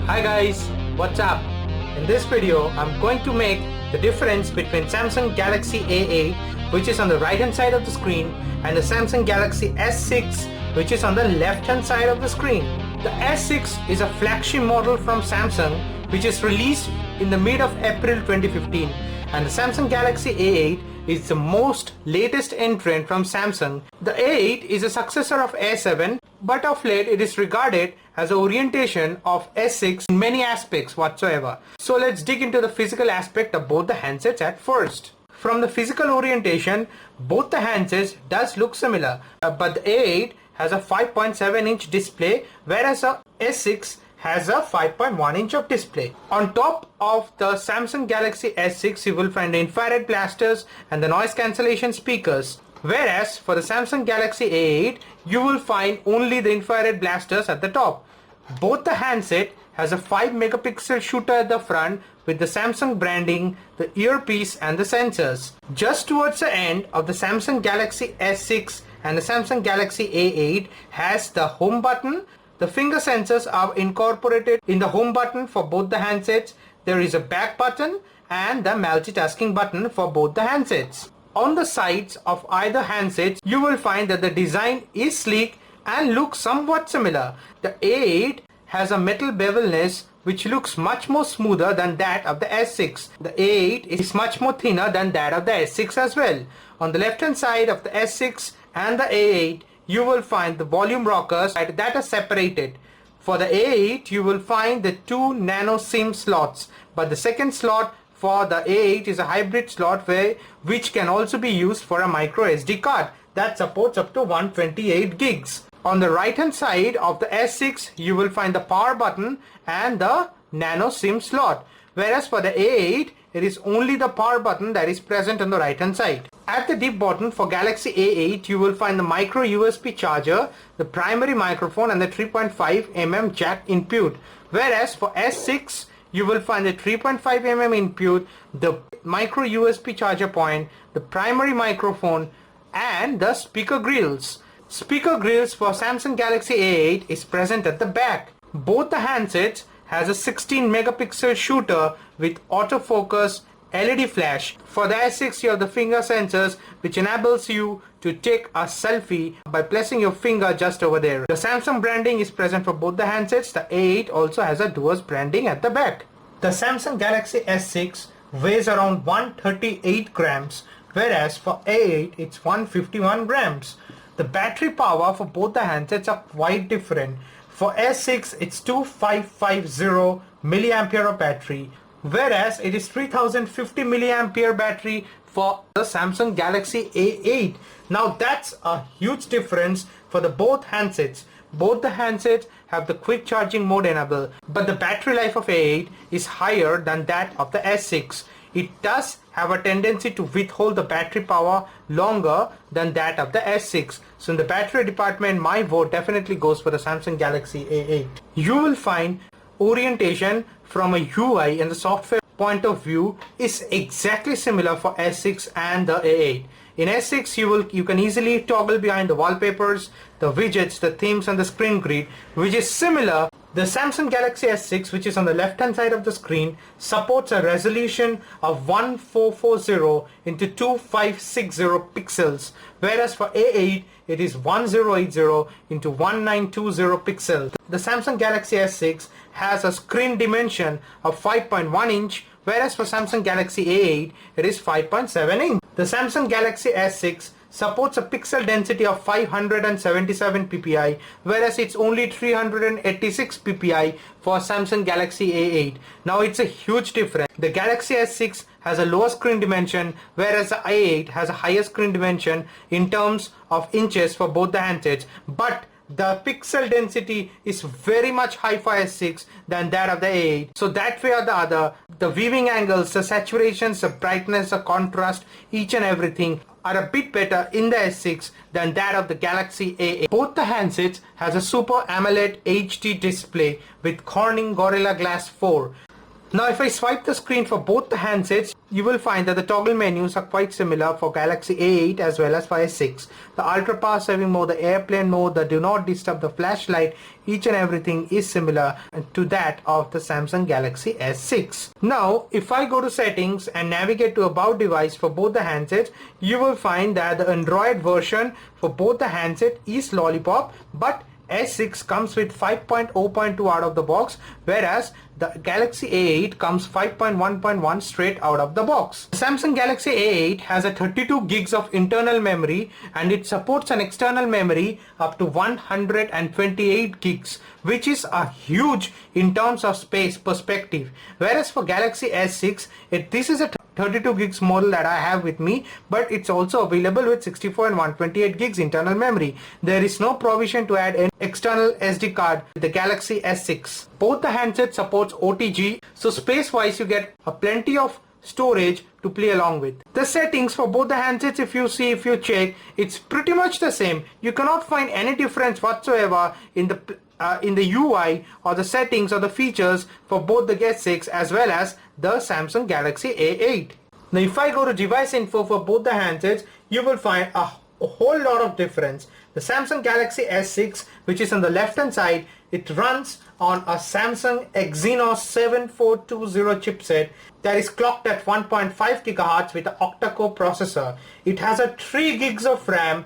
Hi guys, what's up? In this video, I'm going to make the difference between Samsung Galaxy A8, which is on the right hand side of the screen, and the Samsung Galaxy S6, which is on the left hand side of the screen. The S6 is a flagship model from Samsung, which is released in the mid of April 2015, and the Samsung Galaxy A8 is the most latest entrant from Samsung. The A8 is a successor of A7, but of late it is regarded as an orientation of S6 in many aspects whatsoever. So let's dig into the physical aspect of both the handsets at first. From the physical orientation, both the handsets does look similar, but the A8 has a 5.7-inch display, whereas the S6 has a 5.1 inch of display. On top of the Samsung Galaxy S6, you will find the infrared blasters and the noise cancellation speakers. Whereas for the Samsung Galaxy A8, you will find only the infrared blasters at the top. Both the handset has a 5 megapixel shooter at the front with the Samsung branding, the earpiece and the sensors. Just towards the end of the Samsung Galaxy S6 and the Samsung Galaxy A8 has the home button. The finger sensors are incorporated in the home button for both the handsets. There is a back button and the multitasking button for both the handsets. On the sides of either handsets, you will find that the design is sleek and looks somewhat similar. The A8 has a metal bevelness which looks much more smoother than that of the S6. The A8 is much more thinner than that of the S6 as well. On the left hand side of the S6 and the A8, you will find the volume rockers that are separated. For the A8, you will find the two nano SIM slots, but the second slot for the A8 is a hybrid slot which can also be used for a micro SD card that supports up to 128 gigs. On the right hand side of the S6, you will find the power button and the nano SIM slot, whereas for the A8, it is only the power button that is present on the right hand side. At the deep bottom for Galaxy A8, you will find the micro USB charger, the primary microphone and the 3.5mm jack input. Whereas for S6, you will find the 3.5mm input, the micro USB charger point, the primary microphone and the speaker grills. Speaker grills for Samsung Galaxy A8 is present at the back. Both the handsets has a 16 megapixel shooter with autofocus LED flash. For the S6, you have the finger sensors which enables you to take a selfie by placing your finger just over there. The Samsung branding is present for both the handsets. The A8 also has a duos branding at the back. The Samsung Galaxy S6 weighs around 138 grams, whereas for A8 it's 151 grams. The battery power for both the handsets are quite different. For S6, it's 2550 milliampere of battery, whereas it is 3050 milliampere battery for the Samsung Galaxy A8. Now that's a huge difference for the both handsets. Both the handsets have the quick charging mode enabled, but the battery life of A8 is higher than that of the S6. It does have a tendency to withhold the battery power longer than that of the S6. So in the battery department, my vote definitely goes for the Samsung Galaxy A8. You will find orientation from a UI and the software point of view is exactly similar for S6 and the A8. In S6, you can easily toggle behind the wallpapers, the widgets, the themes and the screen grid, which is similar. The Samsung Galaxy S6, which is on the left hand side of the screen, supports a resolution of 1440 into 2560 pixels, whereas for A8 it is 1080 into 1920 pixels. The Samsung Galaxy S6 has a screen dimension of 5.1 inch, whereas for Samsung Galaxy A8 it is 5.7 inch. The Samsung Galaxy S6 supports a pixel density of 577 ppi, whereas it's only 386 ppi for Samsung Galaxy A8. Now it's a huge difference. The Galaxy S6 has a lower screen dimension, whereas the A8 has a higher screen dimension in terms of inches for both the handsets, but the pixel density is very much high for S6 than that of the A8. So that way or the other, the viewing angles, the saturations, the brightness, the contrast, each and everything are a bit better in the S6 than that of the Galaxy A8. Both the handsets has a Super AMOLED HD display with Corning Gorilla Glass 4. Now if I swipe the screen for both the handsets, you will find that the toggle menus are quite similar for Galaxy A8 as well as for S6. The ultra power saving mode, the airplane mode, the do not disturb, the flashlight, each and everything is similar to that of the Samsung Galaxy S6. Now if I go to settings and navigate to about device for both the handsets, you will find that the Android version for both the handset is Lollipop, but S6 comes with 5.0.2 out of the box, whereas the Galaxy A8 comes 5.1.1 straight out of the box. The Samsung Galaxy A8 has a 32 gigs of internal memory and it supports an external memory up to 128 gigs, which is a huge in terms of space perspective. Whereas for Galaxy S6, this is a 32 gigs model that I have with me, but it's also available with 64 and 128 gigs internal memory. There is no provision to add an external SD card with the Galaxy S6. Both the handsets supports OTG, so space wise you get a plenty of storage to play along with. The settings for both the handsets, if you check, it's pretty much the same. You cannot find any difference whatsoever in the UI or the settings or the features for both the S6 as well as the Samsung Galaxy A8. Now if I go to device info for both the handsets, you will find a whole lot of difference. The Samsung Galaxy S6, which is on the left hand side, it runs on a Samsung Exynos 7420 chipset that is clocked at 1.5 GHz with an octa-core processor. It has a 3 gigs of RAM,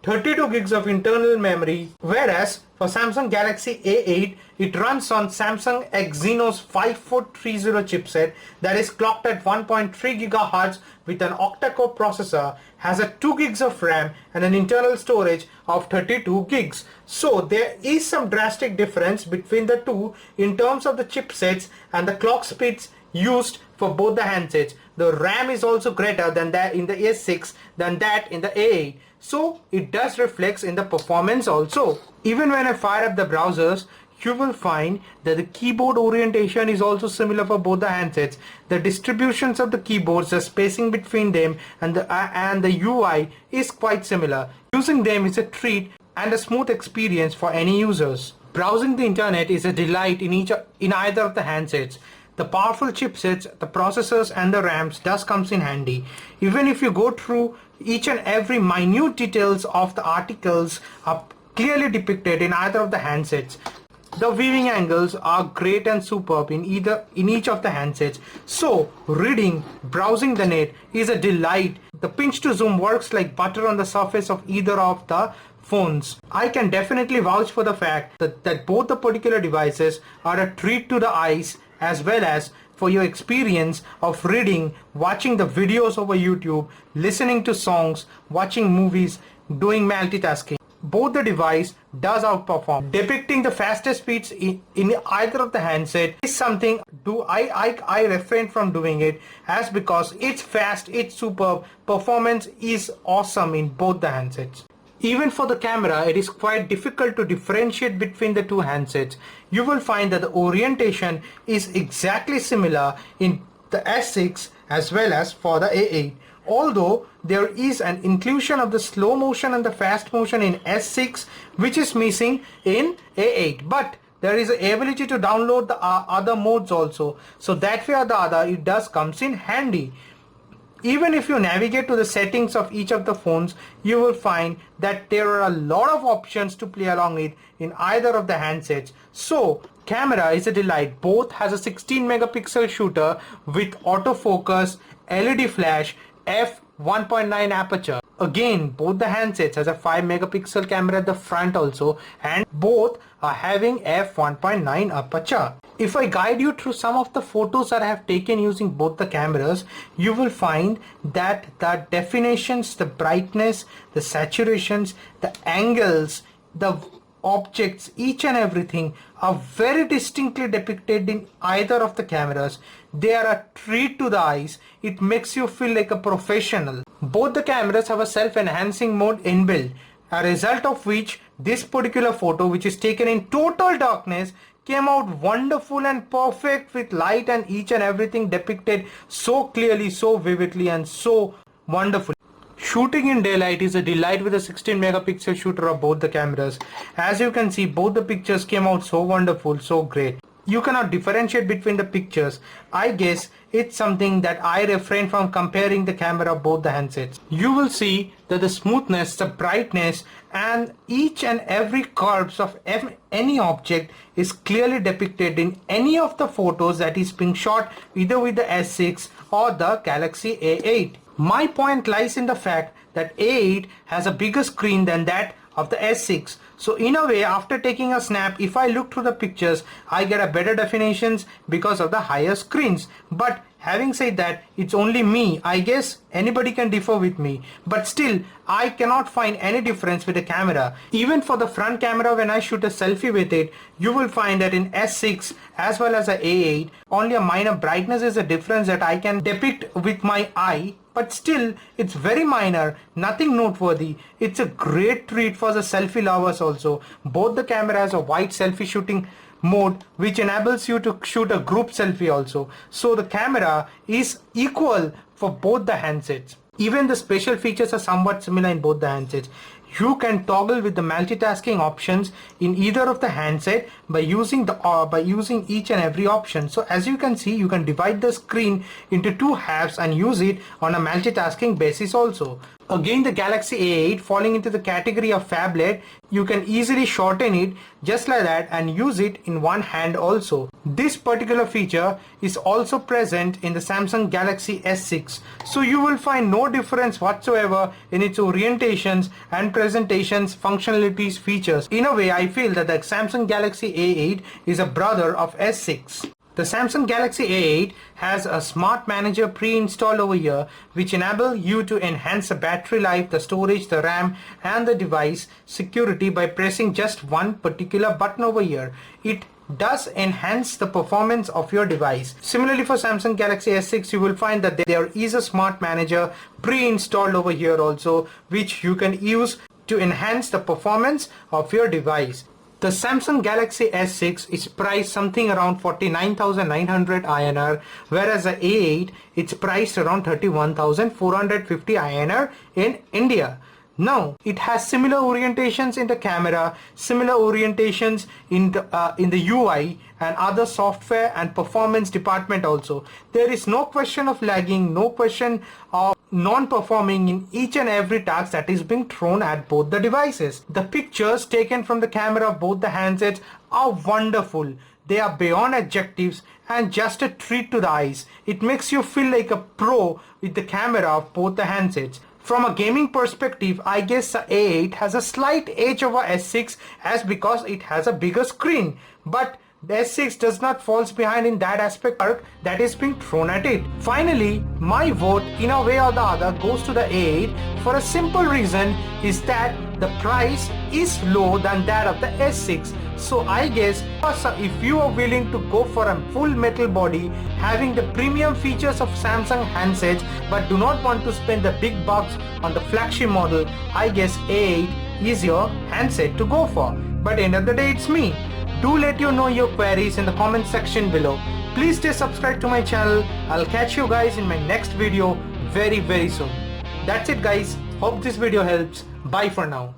32 gigs of internal memory, whereas for Samsung Galaxy A8 it runs on Samsung Exynos 5430 chipset that is clocked at 1.3 GHz with an octa-core processor, has a 2 gigs of RAM and an internal storage of 32 gigs. So there is some drastic difference between the two in terms of the chipsets and the clock speeds used for both the handsets. The RAM is also greater than that in the S6 than that in the A8. So it does reflect in the performance also. Even when I fire up the browsers, you will find that the keyboard orientation is also similar for both the handsets. The distributions of the keyboards, the spacing between them and the UI is quite similar. Using them is a treat and a smooth experience for any users. Browsing the internet is a delight in either of the handsets. The powerful chipsets, the processors and the RAMs does comes in handy. Even if you go through each and every minute details of the articles are clearly depicted in either of the handsets. The viewing angles are great and superb in each of the handsets. So reading, browsing the net is a delight. The pinch to zoom works like butter on the surface of either of the phones. I can definitely vouch for the fact that both the particular devices are a treat to the eyes as well as for your experience of reading, watching the videos over YouTube, listening to songs, watching movies, doing multitasking. Both the device does outperform. Depicting the fastest speeds in either of the handset is something I refrain from doing it, as because it's fast, it's superb, performance is awesome in both the handsets. Even for the camera, it is quite difficult to differentiate between the two handsets. You will find that the orientation is exactly similar in the S6 as well as for the A8. Although there is an inclusion of the slow motion and the fast motion in S6, which is missing in A8. But there is the ability to download the other modes also. So that way or the other, it does comes in handy. Even if you navigate to the settings of each of the phones, you will find that there are a lot of options to play along with in either of the handsets. So camera is a delight. Both has a 16 megapixel shooter with autofocus, LED flash, f1.9 aperture. Again, both the handsets has a 5 megapixel camera at the front also, and both are having f1.9 aperture. If I guide you through some of the photos that I have taken using both the cameras, you will find that the definitions, the brightness, the saturations, the angles, the objects, each and everything are very distinctly depicted in either of the cameras. They are a treat to the eyes. It makes you feel like a professional. Both the cameras have a self-enhancing mode inbuilt, a result of which this particular photo, which is taken in total darkness, came out wonderful and perfect with light and each and everything depicted so clearly, so vividly and so wonderfully. Shooting in daylight is a delight with a 16 megapixel shooter of both the cameras. As you can see, both the pictures came out so wonderful, so great. you cannot differentiate between the pictures. I guess it's something that I refrain from comparing the camera of both the handsets. You will see that the smoothness, the brightness, and each and every curves of any object is clearly depicted in any of the photos that is being shot either with the S6 or the Galaxy A8. My point lies in the fact that A8 has a bigger screen than that of the S6. So in a way, after taking a snap, if I look through the pictures, I get a better definitions because of the higher screens. But having said that, it's only me. I guess anybody can differ with me. But still, I cannot find any difference with the camera. Even for the front camera, when I shoot a selfie with it, you will find that in S6 as well as the A8, only a minor brightness is a difference that I can depict with my eye. But still, it's very minor, nothing noteworthy. It's a great treat for the selfie lovers also. Both the camera has a wide selfie shooting mode which enables you to shoot a group selfie also. So the camera is equal for both the handsets. Even the special features are somewhat similar in both the handsets. You can toggle with the multitasking options in either of the handset by using each and every option. So as you can see, you can divide the screen into two halves and use it on a multitasking basis also. Again, the Galaxy A8 falling into the category of phablet, you can easily shorten it just like that and use it in one hand also. This particular feature is also present in the Samsung Galaxy S6. So you will find no difference whatsoever in its orientations and presentations, functionalities, features. In a way, I feel that the Samsung Galaxy A8 is a brother of S6. The Samsung Galaxy A8 has a smart manager pre-installed over here which enable you to enhance the battery life, the storage, the RAM and the device security by pressing just one particular button over here. It does enhance the performance of your device. Similarly for Samsung Galaxy S6, you will find that there is a smart manager pre-installed over here also which you can use to enhance the performance of your device. The Samsung Galaxy S6 is priced something around 49,900 INR, whereas the A8 it's priced around 31,450 INR in India. Now it has similar orientations in the camera, similar orientations in the UI and other software and performance department also. There is no question of lagging, no question of non-performing in each and every task that is being thrown at both the devices. The pictures taken from the camera of both the handsets are wonderful. They are beyond adjectives and just a treat to the eyes. It makes you feel like a pro with the camera of both the handsets. From a gaming perspective, I guess the A8 has a slight edge over S6 as because it has a bigger screen. But the S6 does not fall behind in that aspect that is being thrown at it. Finally, my vote in a way or the other goes to the A8 for a simple reason is that the price is lower than that of the S6. So I guess if you are willing to go for a full metal body having the premium features of Samsung handsets but do not want to spend the big bucks on the flagship model, I guess A8 is your handset to go for. But end of the day, it's me. Do let you know your queries in the comment section below. Please stay subscribed to my channel. I'll catch you guys in my next video very soon. That's it guys. Hope this video helps. Bye for now.